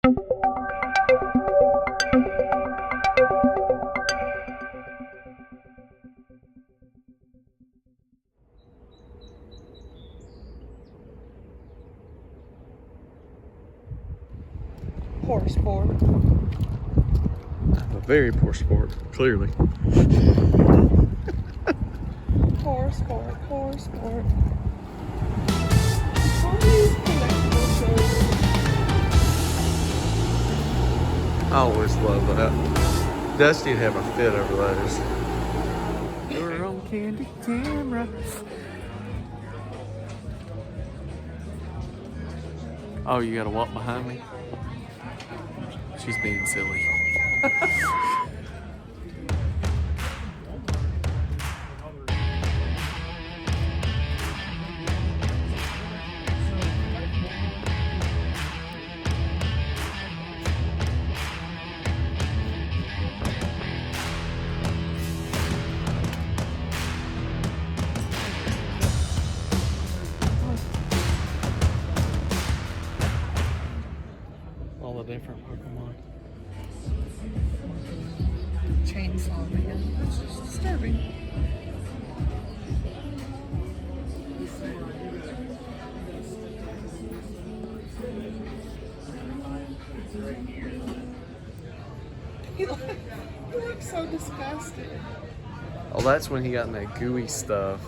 Poor sport. A very poor sport, clearly. Poor sport, poor sport. All these collectible shows. I always love that. Dusty'd have a fit over those. Your own candy camera. Oh, you gotta walk behind me? She's being silly. All the different Pokemon. Chainsaw man. That's just disturbing. He looks so disgusted. Oh, that's when he got in that gooey stuff.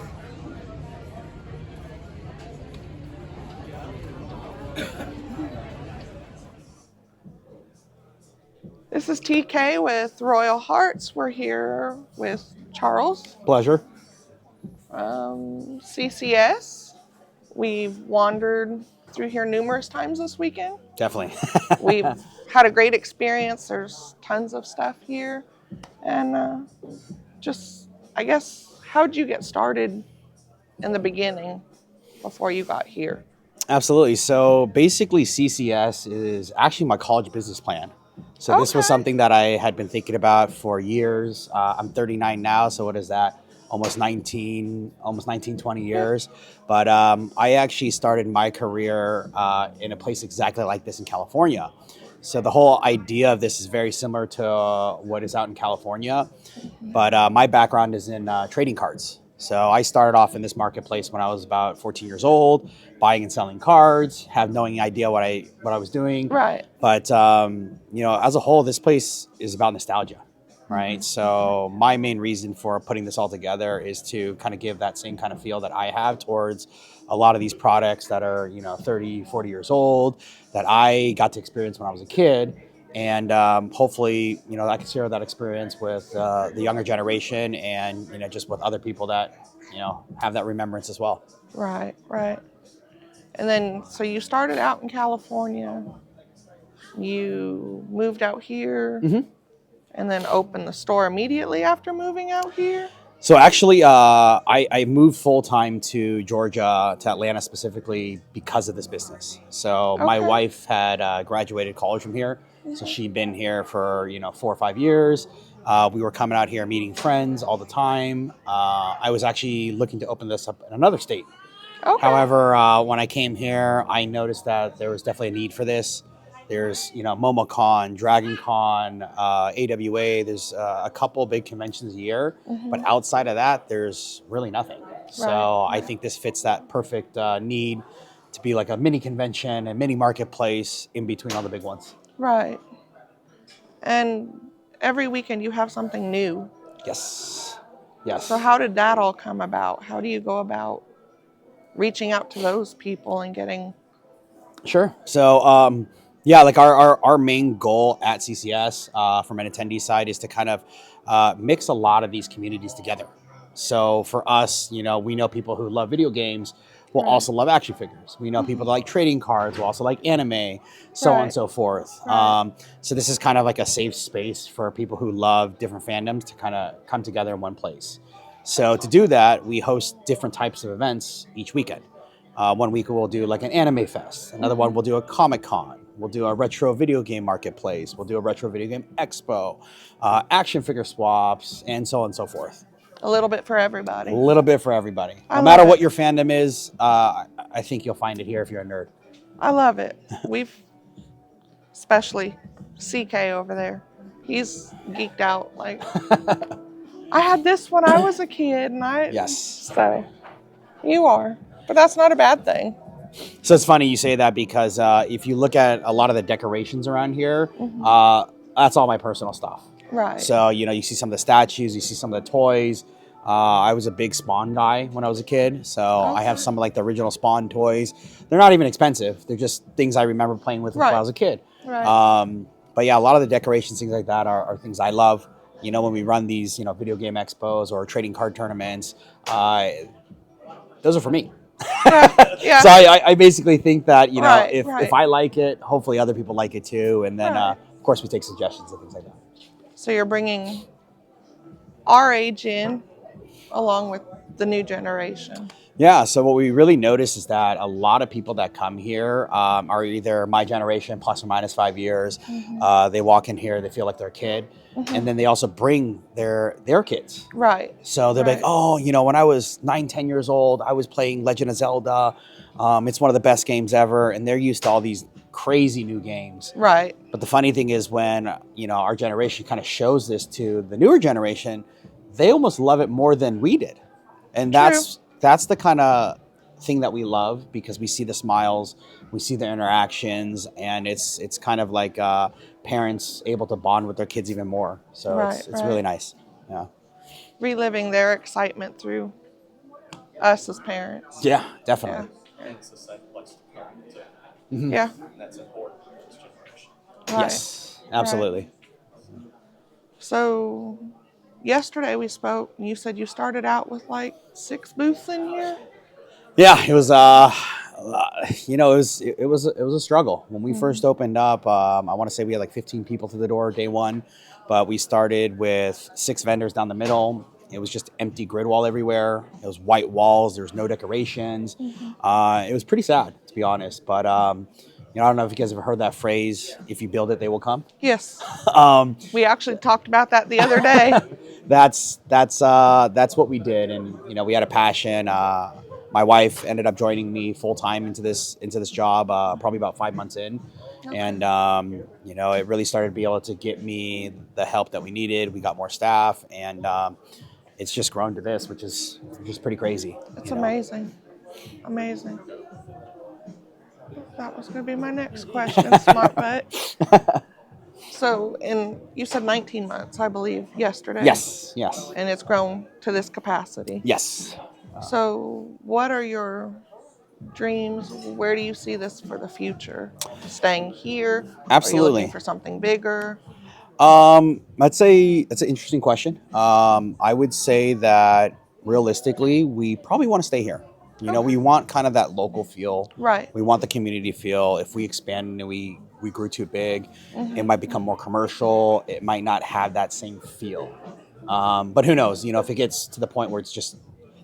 This is TK with Royal Hearts. We're here with Charles. Pleasure. CCS. We've wandered through here numerous times this weekend. Definitely. We've had a great experience. There's tons of stuff here. And just, I guess, how'd you get started in the beginning before you got here? Absolutely. So basically CCS is actually my college business plan. So this was something that I had been thinking about for years. I'm 39 now, so what is that? Almost 19, 20 years. But I actually started my career in a place exactly like this in California. So the whole idea of this is very similar to what is out in California. But my background is in trading cards. So I started off in this marketplace when I was about 14 years old, buying and selling cards, have no idea what I was doing. Right. But you know, as a whole, this place is about nostalgia, right? So my main reason for putting this all together is to kind of give that same kind of feel that I have towards a lot of these products that are, you know, 30, 40 years old that I got to experience when I was a kid. And hopefully, you know, I can share that experience with the younger generation and, you know, just with other people that, you know, have that remembrance as well. Right, right. And then, so you started out in California, you moved out here, and then opened the store immediately after moving out here? So actually, I moved full-time to Georgia, to Atlanta specifically because of this business. So my wife had graduated college from here. So she'd been here for, you know, 4 or 5 years. We were coming out here, meeting friends all the time. I was actually looking to open this up in another state. However, when I came here, I noticed that there was definitely a need for this. There's, you know, MomoCon, DragonCon, AWA. There's a couple big conventions a year. But outside of that, there's really nothing. So I think this fits that perfect need to be like a mini convention, a mini marketplace in between all the big ones. Right. And every weekend you have something new. Yes. Yes. So how did that all come about? How do you go about reaching out to those people and getting... Sure. So, yeah, like our main goal at CCS from an attendee side is to kind of mix a lot of these communities together. So for us, you know, we know people who love video games will also love action figures. We know people that like trading cards will also like anime, so on and so forth. So this is kind of like a safe space for people who love different fandoms to kind of come together in one place. So to do that, we host different types of events each weekend. One week we'll do like an anime fest. Another one we'll do a Comic-Con. We'll do a retro video game marketplace. We'll do a retro video game expo, action figure swaps, and so on and so forth. A little bit for everybody. A little bit for everybody. No matter what your fandom is, I think you'll find it here if you're a nerd. I love it. especially CK over there. He's geeked out. Like, I had this when I was a kid, and Yes. So, you are. But that's not a bad thing. So it's funny you say that because if you look at a lot of the decorations around here, that's all my personal stuff. Right. So, you see some of the statues, you see some of the toys. I was a big Spawn guy when I was a kid. So I have some of like the original Spawn toys. They're not even expensive. They're just things I remember playing with when I was a kid. Right. But yeah, a lot of the decorations, things like that are things I love. When we run these, video game expos or trading card tournaments, those are for me. Yeah. So I basically think that, if Right. I like it, hopefully other people like it too. And then, of course, we take suggestions and things like that. So you're bringing our age in along with the new generation. Yeah, so what we really notice is that a lot of people that come here are either my generation plus or minus 5 years. They walk in here, they feel like they're a kid, and then they also bring their kids. Right. So they're like, oh, when I was 9, 10 years old, I was playing Legend of Zelda. It's one of the best games ever, and they're used to all these crazy new games. Right. But the funny thing is when, our generation kind of shows this to the newer generation, they almost love it more than we did. And that's the kind of thing that we love because we see the smiles, we see the interactions, and it's kind of like parents able to bond with their kids even more. So it's really nice. Yeah. Reliving their excitement through us as parents. Yeah, definitely. And it's a safe place to parent too. Yeah. And that's important for this generation. Right. Yes, absolutely. So yesterday we spoke and you said you started out with like 6 booths in here. Yeah, it was it was a struggle when we first opened up. I want to say we had like 15 people through the door day one, but we started with 6 vendors down the middle. It was just empty grid wall everywhere. It was white walls. There was no decorations. It was pretty sad, to be honest. But I don't know if you guys have heard that phrase: "If you build it, they will come." Yes. We actually talked about that the other day. That's what we did, and we had a passion. My wife ended up joining me full time into this job probably about 5 months in, and it really started to be able to get me the help that we needed. We got more staff, and it's just grown to this, which is pretty crazy. It's amazing. Amazing. That was going to be my next question, smart butt. So, you said 19 months, I believe, yesterday. Yes. And it's grown to this capacity. Yes. So, what are your dreams? Where do you see this for the future? Staying here? Absolutely. Are you looking for something bigger? I'd say that's an interesting question. I would say that realistically, we probably want to stay here. We want kind of that local feel. Right. We want the community feel. If we expand and we grew too big, it might become more commercial. It might not have that same feel. But who knows? If it gets to the point where it's just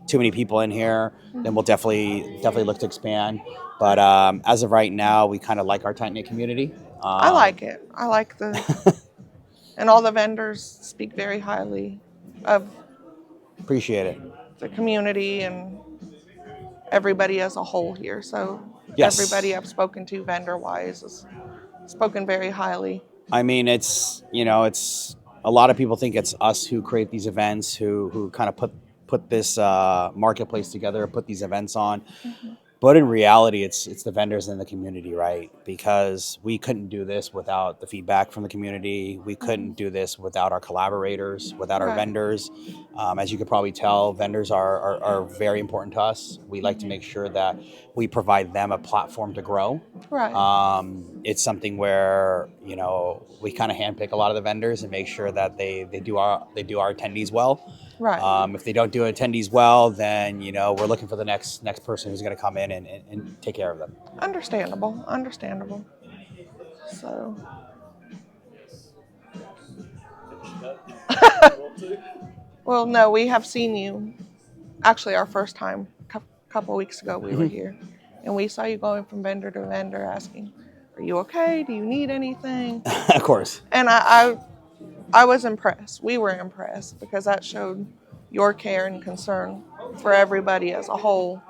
too many people in here, then we'll definitely look to expand. But as of right now, we kind of like our tight-knit community. I like it. I like and all the vendors speak very highly of Appreciate it. the community and everybody as a whole here. So everybody I've spoken to vendor-wise has spoken very highly. I mean, it's a lot of people think it's us who create these events, who kind of put this marketplace together, put these events on. But in reality, it's the vendors and the community, right? Because we couldn't do this without the feedback from the community. We couldn't do this without our collaborators, without our vendors. As you could probably tell, vendors are very important to us. We like to make sure that we provide them a platform to grow. Right. It's something where we kind of handpick a lot of the vendors and make sure that they do our attendees well. Right. If they don't do attendees well, then we're looking for the next person who's going to come in and take care of them. Understandable. So. Well, no, we have seen you. Actually, our first time a couple weeks ago, we were here, and we saw you going from vendor to vendor, asking, "Are you okay? Do you need anything?" Of course. And I was impressed. We were impressed because that showed your care and concern for everybody as a whole.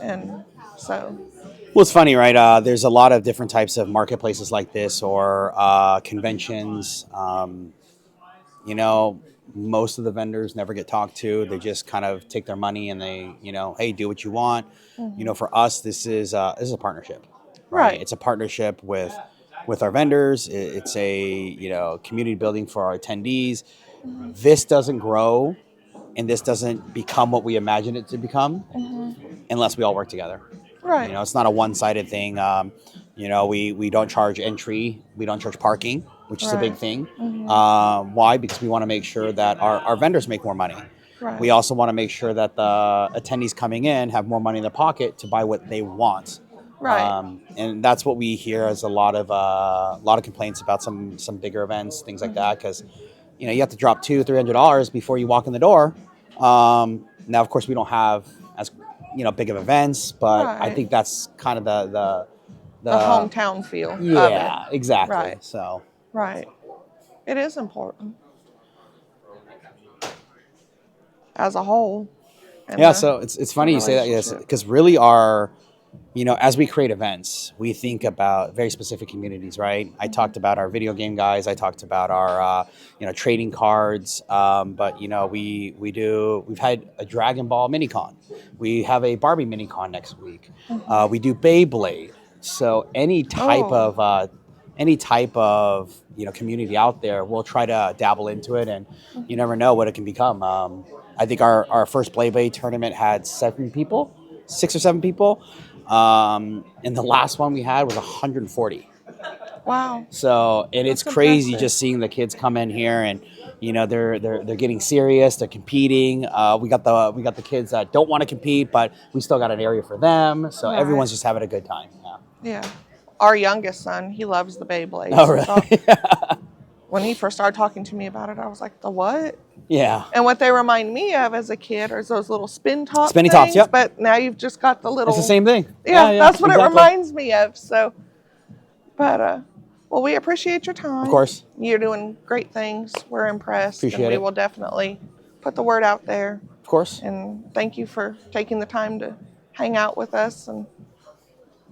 And so Well, it's funny, right? There's a lot of different types of marketplaces like this or conventions. You know, most of the vendors never get talked to. They just kind of take their money and they, hey, do what you want. For us, this is a partnership, right? Right. It's a partnership with our vendors. It's a community building for our attendees. This doesn't grow, and this doesn't become what we imagine it to become unless we all work together. Right. It's not a one-sided thing. We don't charge entry. We don't charge parking, which is a big Right. thing. Why? Because we want to make sure that our vendors make more money. Right. We also want to make sure that the attendees coming in have more money in their pocket to buy what they want. Right. And that's what we hear as a lot of complaints about some bigger events, things like that, because you have to drop $200-$300 before you walk in the door. Now, of course, we don't have as big of events, but I Right. think that's kind of the hometown feel of yeah, it. exactly. Right. So Right. It is important as a whole. And yeah, so it's funny you say that, yes, relationship. because really as we create events, we think about very specific communities, right? I talked about our video game guys. I talked about our, trading cards. But we've had a Dragon Ball mini-con. We have a Barbie mini-con next week. We do Beyblade. So any type of community out there, we'll try to dabble into it, and you never know what it can become. I think our first Beyblade tournament had 6 or 7 people. And the last one we had was 140. Wow. So, and it's That's crazy impressive. just seeing the kids come in here and they're getting serious. They're competing. We got the kids that don't want to compete, but we still got an area for them. So Right. everyone's just having a good time. Yeah. Yeah. Our youngest son, he loves the Beyblades. Oh, really? So when he first started talking to me about it, I was like, the what? Yeah. And what they remind me of as a kid are those little spinny Tops, things, yep. But now you've just got the little. It's the same thing. Yeah, that's what exactly. it reminds me of. So, but well, we appreciate your time. Of course. You're doing great things. We're impressed. Appreciate and we it. will definitely put the word out there. Of course. And thank you for taking the time to hang out with us and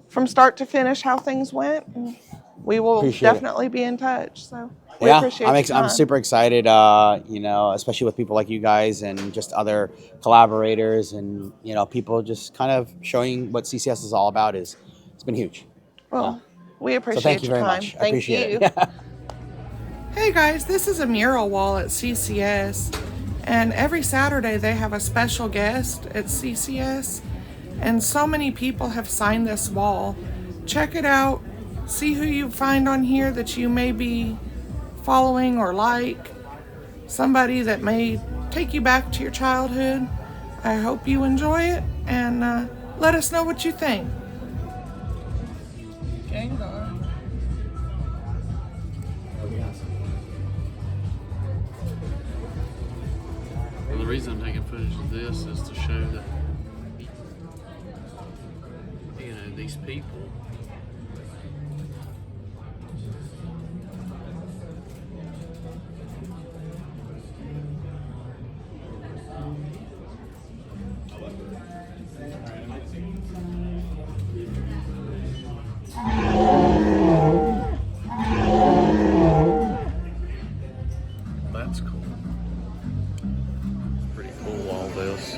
from start to finish how things went. And we will Appreciate definitely be in touch. So we Yeah, appreciate your time. I'm super excited, especially with people like you guys and just other collaborators and, people just kind of showing what CCS is all about it's been huge. Well, we appreciate So thank you your very time. much. I Thank appreciate you. it. Hey guys, this is a mural wall at CCS, and every Saturday they have a special guest at CCS, and so many people have signed this wall. Check it out. See who you find on here that you may be following or like. Somebody that may take you back to your childhood. I hope you enjoy it, and let us know what you think. Well, the reason I'm taking footage of this is to show that, these people. That's cool. Pretty cool, all this.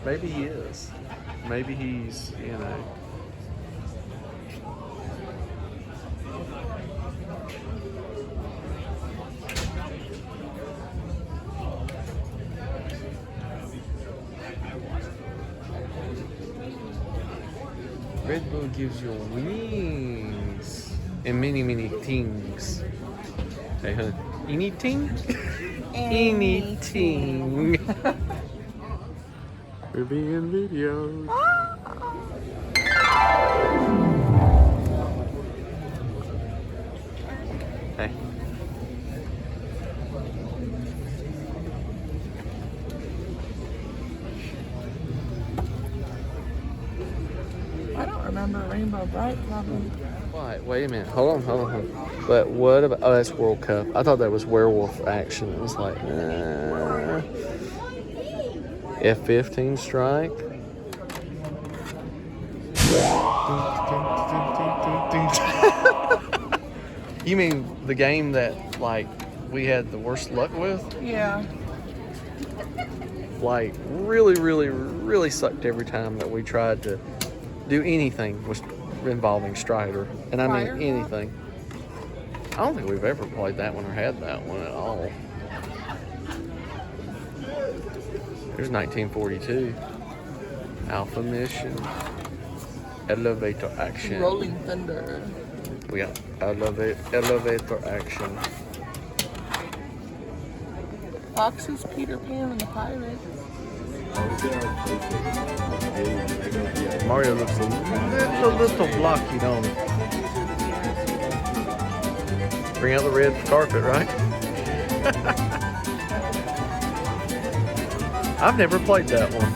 Maybe he is. Maybe he's, Red Bull gives you wings and many, many things. Hey, huh? Anything? Anything. We're being videos. Hey. remember Rainbow Bright probably. Wait a minute. Hold on. But what about... Oh, that's World Cup. I thought that was werewolf action. It was like... F-15 strike. You mean the game that, like, we had the worst luck with? Yeah. Like, really sucked every time that we tried to do anything with involving Strider. And I mean Firehawk? anything. I don't think we've ever played that one or had that one at all. Here's 1942. Alpha Mission. Elevator Action. Rolling Thunder. We got elevator action. Fox's Peter Pan and the Pirates. Mario looks a little blocky, don't he? Bring out the red carpet, right? I've never played that one.